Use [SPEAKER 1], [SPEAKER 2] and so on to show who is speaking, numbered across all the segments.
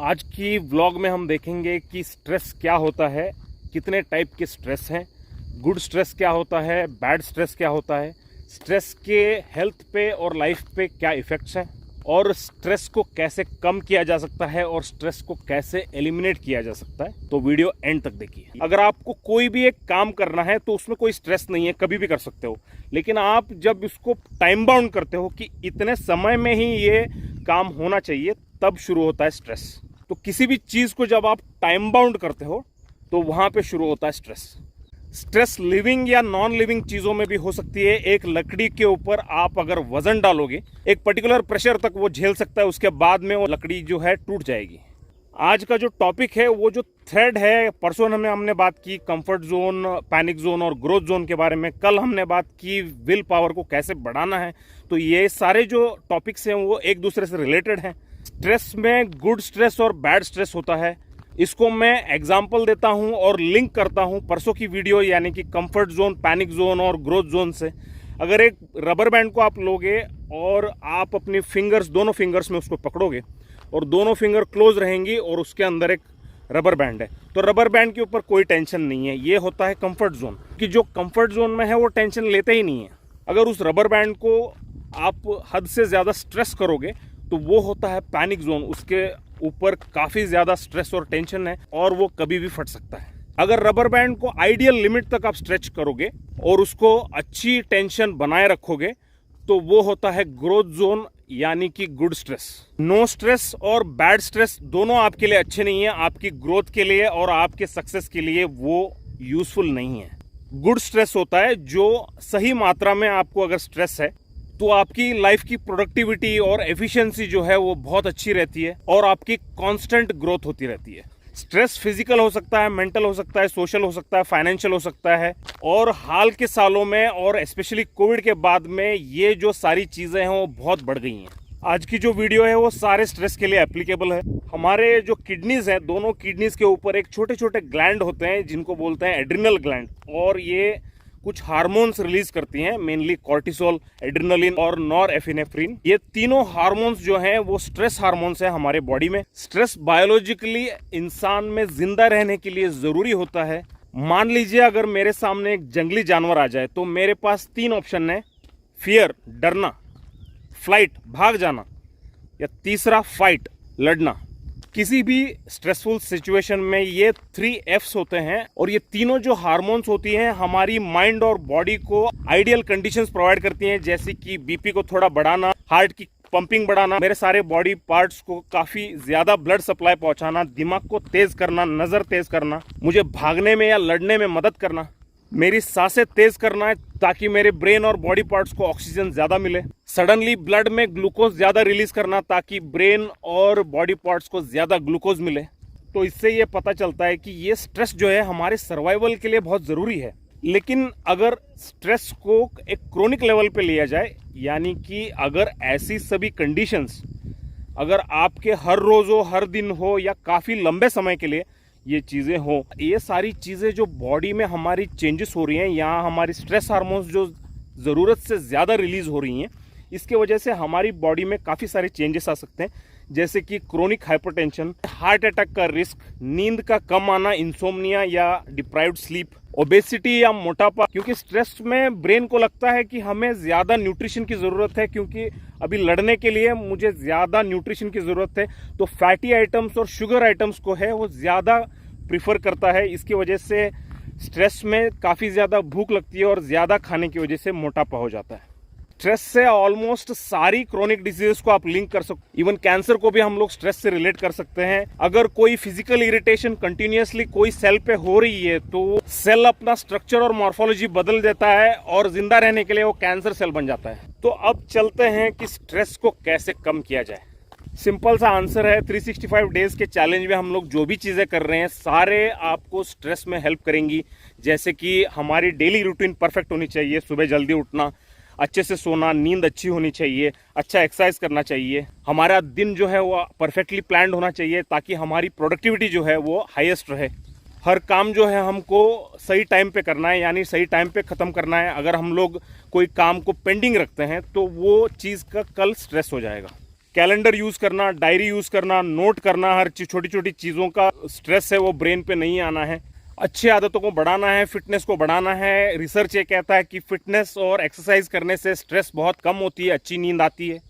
[SPEAKER 1] आज की व्लॉग में हम देखेंगे कि स्ट्रेस क्या होता है, कितने टाइप के स्ट्रेस हैं, गुड स्ट्रेस क्या होता है, बैड स्ट्रेस क्या होता है, स्ट्रेस के हेल्थ पे और लाइफ पे क्या इफ़ेक्ट्स हैं और स्ट्रेस को कैसे कम किया जा सकता है और स्ट्रेस को कैसे एलिमिनेट किया जा सकता है। तो वीडियो एंड तक देखिए। अगर आपको कोई भी एक काम करना है तो उसमें कोई स्ट्रेस नहीं है, कभी भी कर सकते हो, लेकिन आप जब इसको टाइम बाउंड करते हो कि इतने समय में ही ये काम होना चाहिए, तब शुरू होता है स्ट्रेस। तो किसी भी चीज़ को जब आप टाइम बाउंड करते हो तो वहाँ पे शुरू होता है स्ट्रेस। स्ट्रेस लिविंग या नॉन लिविंग चीज़ों में भी हो सकती है। एक लकड़ी के ऊपर आप अगर वजन डालोगे, एक पर्टिकुलर प्रेशर तक वो झेल सकता है, उसके बाद में वो लकड़ी जो है टूट जाएगी। आज का जो टॉपिक है, वो जो थ्रेड है, परसों हमने बात की कंफर्ट जोन, पैनिक जोन और ग्रोथ जोन के बारे में। कल हमने बात की विल पावर को कैसे बढ़ाना है। तो ये सारे जो टॉपिक्स हैं वो एक दूसरे से रिलेटेड हैं। स्ट्रेस में गुड स्ट्रेस और बैड स्ट्रेस होता है। इसको मैं एग्जाम्पल देता हूं और लिंक करता हूं परसों की वीडियो यानी कि कंफर्ट जोन, पैनिक जोन और ग्रोथ जोन से। अगर एक रबर बैंड को आप लोगे और आप अपनी फिंगर्स, दोनों फिंगर्स में उसको पकड़ोगे और दोनों फिंगर क्लोज रहेंगी और उसके अंदर एक रबर बैंड है, तो रबर बैंड के ऊपर कोई टेंशन नहीं है। ये होता है कंफर्ट जोन। कि जो कंफर्ट जोन में है वो टेंशन लेते ही नहीं है। अगर उस रबर बैंड को आप हद से ज़्यादा स्ट्रेस करोगे तो वो होता है पैनिक जोन। उसके ऊपर काफ़ी ज़्यादा स्ट्रेस और टेंशन है और वो कभी भी फट सकता है। अगर रबर बैंड को आइडियल लिमिट तक आप स्ट्रेच करोगे और उसको अच्छी टेंशन बनाए रखोगे तो वो होता है ग्रोथ जोन यानी कि गुड स्ट्रेस। नो स्ट्रेस और बैड स्ट्रेस दोनों आपके लिए अच्छे नहीं है। आपकी ग्रोथ के लिए और आपके सक्सेस के लिए वो यूजफुल नहीं है। गुड स्ट्रेस होता है जो सही मात्रा में आपको अगर स्ट्रेस है तो आपकी लाइफ की प्रोडक्टिविटी और एफिशिएंसी जो है वो बहुत अच्छी रहती है और आपकी कांस्टेंट ग्रोथ होती रहती है। स्ट्रेस फिजिकल हो सकता है, मेंटल हो सकता है, सोशल हो सकता है, फाइनेंशियल हो सकता है। और हाल के सालों में और स्पेशली कोविड के बाद में ये जो सारी चीज़ें हैं वो बहुत बढ़ गई हैं। आज की जो वीडियो है वो सारे स्ट्रेस के लिए एप्लीकेबल है। हमारे जो किडनीज हैं, दोनों किडनीज के ऊपर एक छोटे छोटे ग्लैंड होते हैं जिनको बोलते हैं एड्रिनल ग्लैंड, और ये कुछ हार्मोन्स रिलीज करती हैं, मेनली कॉर्टिसोल, एड्रेनालिन और नॉरएपिनेफ्रिन। ये तीनों हार्मोन्स जो हैं वो स्ट्रेस हार्मोन्स हैं हमारे बॉडी में। स्ट्रेस बायोलॉजिकली इंसान में जिंदा रहने के लिए जरूरी होता है। मान लीजिए अगर मेरे सामने एक जंगली जानवर आ जाए तो मेरे पास तीन ऑप्शन है: फियर, डरना; फ्लाइट, भाग जाना; या तीसरा फाइट, लड़ना। किसी भी स्ट्रेसफुल सिचुएशन में ये 3 F's होते हैं और ये तीनों जो हार्मोन्स होती हैं हमारी माइंड और बॉडी को आइडियल कंडीशंस प्रोवाइड करती हैं, जैसे कि बीपी को थोड़ा बढ़ाना, हार्ट की पंपिंग बढ़ाना, मेरे सारे बॉडी पार्ट्स को काफी ज्यादा ब्लड सप्लाई पहुंचाना, दिमाग को तेज करना, नजर तेज करना, मुझे भागने में या लड़ने में मदद करना, मेरी सांसें तेज करना है ताकि मेरे ब्रेन और बॉडी पार्ट्स को ऑक्सीजन ज्यादा मिले, सडनली ब्लड में ग्लूकोज ज्यादा रिलीज करना ताकि ब्रेन और बॉडी पार्ट्स को ज्यादा ग्लूकोज मिले। तो इससे ये पता चलता है कि ये स्ट्रेस जो है हमारे सर्वाइवल के लिए बहुत जरूरी है। लेकिन अगर स्ट्रेस को एक क्रोनिक लेवल पे लिया जाए, यानी कि अगर ऐसी सभी कंडीशंस अगर आपके हर रोज हो, हर दिन हो या काफी लंबे समय के लिए ये चीज़ें हो, ये सारी चीज़ें जो बॉडी में हमारी चेंजेस हो रही हैं, यहाँ हमारी स्ट्रेस हार्मोन्स जो ज़रूरत से ज़्यादा रिलीज हो रही हैं, इसके वजह से हमारी बॉडी में काफ़ी सारे चेंजेस आ सकते हैं, जैसे कि क्रोनिक हाइपरटेंशन, हार्ट अटैक का रिस्क, नींद का कम आना, इंसोम्निया या डिप्राइव्ड स्लीप, ओबेसिटी या मोटापा। क्योंकि स्ट्रेस में ब्रेन को लगता है कि हमें ज़्यादा न्यूट्रिशन की ज़रूरत है, क्योंकि अभी लड़ने के लिए मुझे ज़्यादा न्यूट्रिशन की ज़रूरत है, तो फैटी आइटम्स और शुगर आइटम्स को है वो ज़्यादा प्रीफर करता है। इसकी वजह से स्ट्रेस में काफ़ी ज़्यादा भूख लगती है और ज़्यादा खाने की वजह से मोटापा हो जाता है। स्ट्रेस से ऑलमोस्ट सारी क्रोनिक डिजीज को आप लिंक कर सकते, इवन कैंसर को भी हम लोग स्ट्रेस से रिलेट कर सकते हैं। अगर कोई फिजिकल इरिटेशन कंटिन्यूअसली कोई सेल पे हो रही है तो सेल अपना स्ट्रक्चर और मॉर्फोलॉजी बदल देता है और जिंदा रहने के लिए वो कैंसर सेल बन जाता है। तो अब चलते हैं कि स्ट्रेस को कैसे कम किया जाए। सिंपल सा आंसर है, 365 डेज के चैलेंज में हम लोग जो भी चीज़ें कर रहे हैं सारे आपको स्ट्रेस में हेल्प करेंगी। जैसे कि हमारी डेली रूटीन परफेक्ट होनी चाहिए, सुबह जल्दी उठना, अच्छे से सोना, नींद अच्छी होनी चाहिए, अच्छा एक्सरसाइज करना चाहिए, हमारा दिन जो है वो परफेक्टली प्लान्ड होना चाहिए ताकि हमारी प्रोडक्टिविटी जो है वो हाईएस्ट रहे। हर काम जो है हमको सही टाइम पे करना है, यानी सही टाइम पे ख़त्म करना है। अगर हम लोग कोई काम को पेंडिंग रखते हैं तो वो चीज़ का कल स्ट्रेस हो जाएगा। कैलेंडर यूज़ करना, डायरी यूज़ करना, नोट करना, हर छोटी छोटी चीज़ों का स्ट्रेस है वो ब्रेन पे नहीं आना है। अच्छी आदतों को बढ़ाना है, फिटनेस को बढ़ाना है। रिसर्च ये कहता है कि फिटनेस और एक्सरसाइज करने से स्ट्रेस बहुत कम होती है, अच्छी नींद आती है।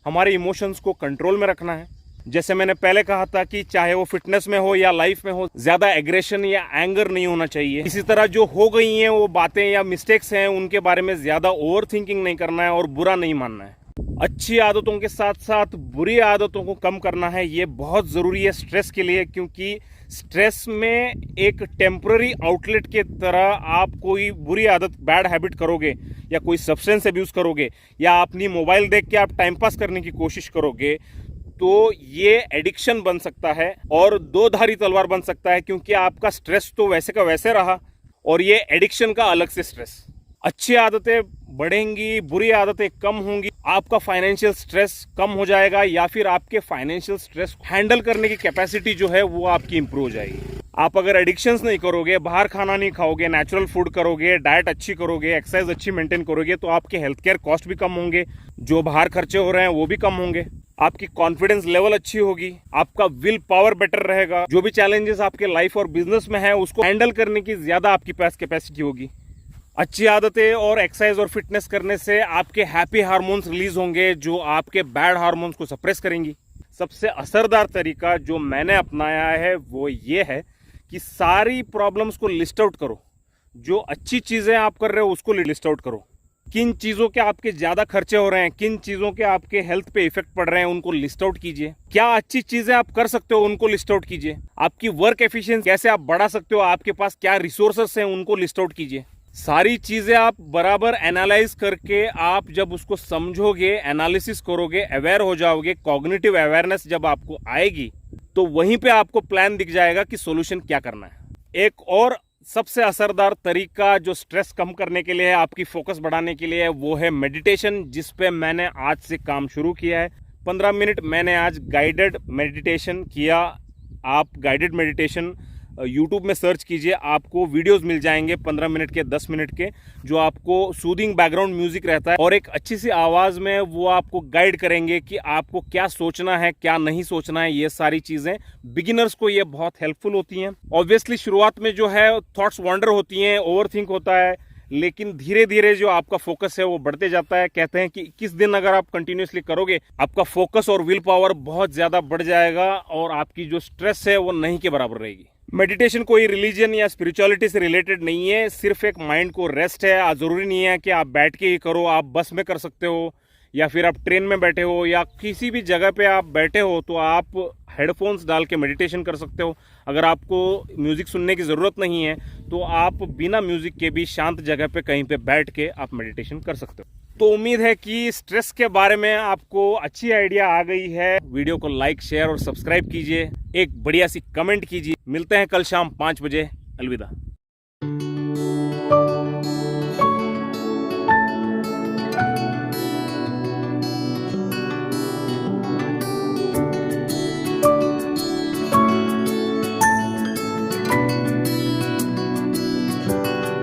[SPEAKER 1] हमारे इमोशंस को कंट्रोल में रखना है। जैसे मैंने पहले कहा था कि चाहे वो फिटनेस में हो या लाइफ में हो, ज़्यादा एग्रेशन या एंगर नहीं होना चाहिए। इसी तरह जो हो गई हैं वो बातें या मिस्टेक्स हैं, उनके बारे में ज़्यादा ओवर थिंकिंग नहीं करना है और बुरा नहीं मानना है। अच्छी आदतों के साथ साथ बुरी आदतों को कम करना है, ये बहुत ज़रूरी है स्ट्रेस के लिए, क्योंकि स्ट्रेस में एक टेम्पररी आउटलेट के तरह आप कोई बुरी आदत, बैड हैबिट करोगे या कोई सब्सटेंस अब्यूज़ करोगे या अपनी मोबाइल देख के आप टाइम पास करने की कोशिश करोगे, तो ये एडिक्शन बन सकता है और दो धारी तलवार बन सकता है, क्योंकि आपका स्ट्रेस तो वैसे का वैसे रहा और ये एडिक्शन का अलग से स्ट्रेस। अच्छी आदतें बढ़ेंगी, बुरी आदतें कम होंगी, आपका फाइनेंशियल स्ट्रेस कम हो जाएगा या फिर आपके फाइनेंशियल स्ट्रेस हैंडल करने की कैपेसिटी जो है वो आपकी इंप्रूव हो जाएगी। आप अगर एडिक्शंस नहीं करोगे, बाहर खाना नहीं खाओगे, नेचुरल फूड करोगे, डाइट अच्छी करोगे, एक्सरसाइज अच्छी मेंटेन करोगे, तो आपके हेल्थ केयर कॉस्ट भी कम होंगे, जो बाहर खर्चे हो रहे हैं वो भी कम होंगे, आपकी कॉन्फिडेंस लेवल अच्छी होगी, आपका विल पावर बेटर रहेगा, जो भी चैलेंजेस आपके लाइफ और बिजनेस में है उसको हैंडल करने की ज्यादा आपके पास कैपेसिटी होगी। अच्छी आदतें और एक्सरसाइज और फिटनेस करने से आपके हैप्पी हार्मोन्स रिलीज होंगे, जो आपके बैड हार्मोन्स को सप्रेस करेंगी। सबसे असरदार तरीका जो मैंने अपनाया है वो ये है कि सारी प्रॉब्लम्स को लिस्ट आउट करो। जो अच्छी चीज़ें आप कर रहे हो उसको लिस्ट आउट करो। किन चीज़ों के आपके ज़्यादा खर्चे हो रहे हैं, किन चीज़ों के आपके हेल्थ पे इफेक्ट पड़ रहे हैं, उनको लिस्ट आउट कीजिए। क्या अच्छी चीज़ें आप कर सकते हो उनको लिस्ट आउट कीजिए। आपकी वर्क एफिशिएंसी कैसे आप बढ़ा सकते हो, आपके पास क्या रिसोर्सेस हैं उनको लिस्ट आउट कीजिए। सारी चीज़ें आप बराबर एनालाइज करके आप जब उसको समझोगे, एनालिसिस करोगे, अवेयर हो जाओगे, कॉग्निटिव अवेयरनेस जब आपको आएगी, तो वहीं पे आपको प्लान दिख जाएगा कि सॉल्यूशन क्या करना है। एक और सबसे असरदार तरीका जो स्ट्रेस कम करने के लिए है, आपकी फोकस बढ़ाने के लिए है, वो है मेडिटेशन, जिस पे मैंने आज से काम शुरू किया है। 15 मिनट मैंने आज गाइडेड मेडिटेशन किया। आप गाइडेड मेडिटेशन यूट्यूब में सर्च कीजिए, आपको वीडियोस मिल जाएंगे 15 मिनट के, 10 मिनट के, जो आपको सूदिंग बैकग्राउंड म्यूजिक रहता है और एक अच्छी सी आवाज़ में वो आपको गाइड करेंगे कि आपको क्या सोचना है, क्या नहीं सोचना है। ये सारी चीज़ें बिगिनर्स को ये बहुत हेल्पफुल होती हैं। ऑब्वियसली शुरुआत में जो है थॉट्स वॉन्डर होती हैं, ओवरथिंक होता है, लेकिन धीरे धीरे जो आपका फोकस है वो बढ़ते जाता है। कहते हैं कि 21 दिन अगर आप कंटिन्यूसली करोगे, आपका फोकस और विल पावर बहुत ज़्यादा बढ़ जाएगा और आपकी जो स्ट्रेस है वो नहीं के बराबर रहेगी। मेडिटेशन कोई रिलीजन या स्पिरिचुअलिटी से रिलेटेड नहीं है, सिर्फ एक माइंड को रेस्ट है। ज़रूरी नहीं है कि आप बैठ के ही करो, आप बस में कर सकते हो या फिर आप ट्रेन में बैठे हो या किसी भी जगह पे आप बैठे हो तो आप हेडफोन्स डाल के मेडिटेशन कर सकते हो। अगर आपको म्यूज़िक सुनने की ज़रूरत नहीं है तो आप बिना म्यूज़िक के भी शांत जगह पे कहीं पे बैठ के आप मेडिटेशन कर सकते हो। तो उम्मीद है कि स्ट्रेस के बारे में आपको अच्छी आइडिया आ गई है। वीडियो को लाइक, शेयर और सब्सक्राइब कीजिए, एक बढ़िया सी कमेंट कीजिए। मिलते हैं कल शाम 5 बजे। अलविदा।